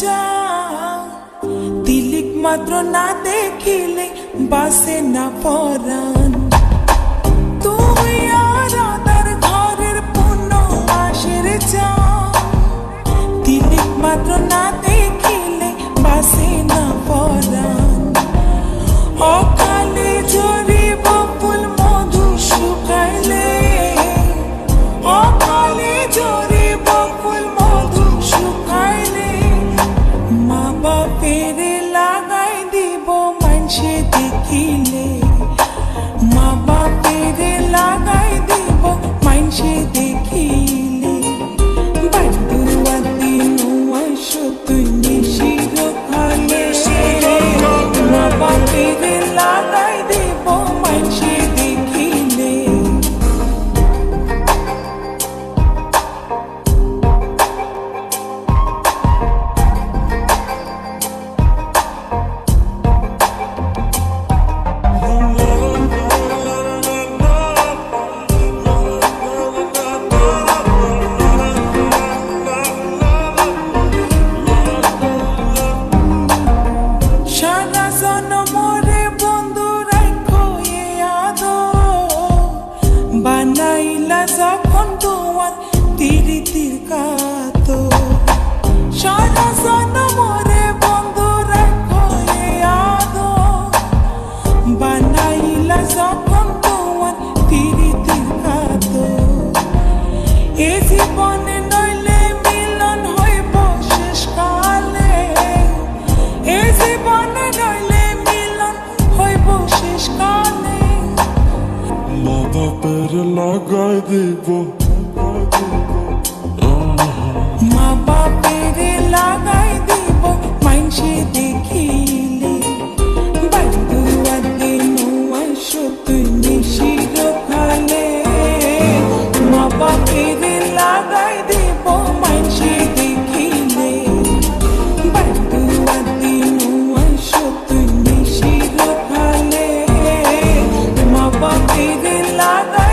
যা তিলিক মাত্র না দেখিলে বাসে না পরাণ। তুই আর আদার ঘরের পূর্ণ মাসের যা তিলিক মাত্র না দেখিলে বাসে না পরাণ। অকালে ঝরিব ফুল মধু শুকাইলে, অকালে ঝরিব ফুল মধু শুকাইলে, মা বাপের লাগাই দিব মানসে দেখিলে, মা বাপের লাগাই দিব মানসে দেখিলে। বাড়ুয়া দিন আসো তুই নিশির খালে, মা বাপের লাগাই দিব মানসে দেখিলে। সারা জনমরে বন্ধু রাখো এ আদর, বানাইলা যখন তোমার তিরিতির কাতর। সারা জনমরে বন্ধু রাখো এ আদর, বানাইলা যখন তোমার তিরিতির কাতর। এ জীবনে নইলে মিলন হইব শেষকালে, এ জীবনে নইলে মিলন হইব শেষকালে। মা বাপের লাগাই দিব, মা বাপের লাগাই দিব মানসে দেখিলে। বাড়ুয়া দিন আসো তুই নিশির খালে, মা বাপের লাগাই দিব মানসে দেখিলে। বাড়ুয়া দিন আসো তুই নিশির খালে, মা বাপের লাগাই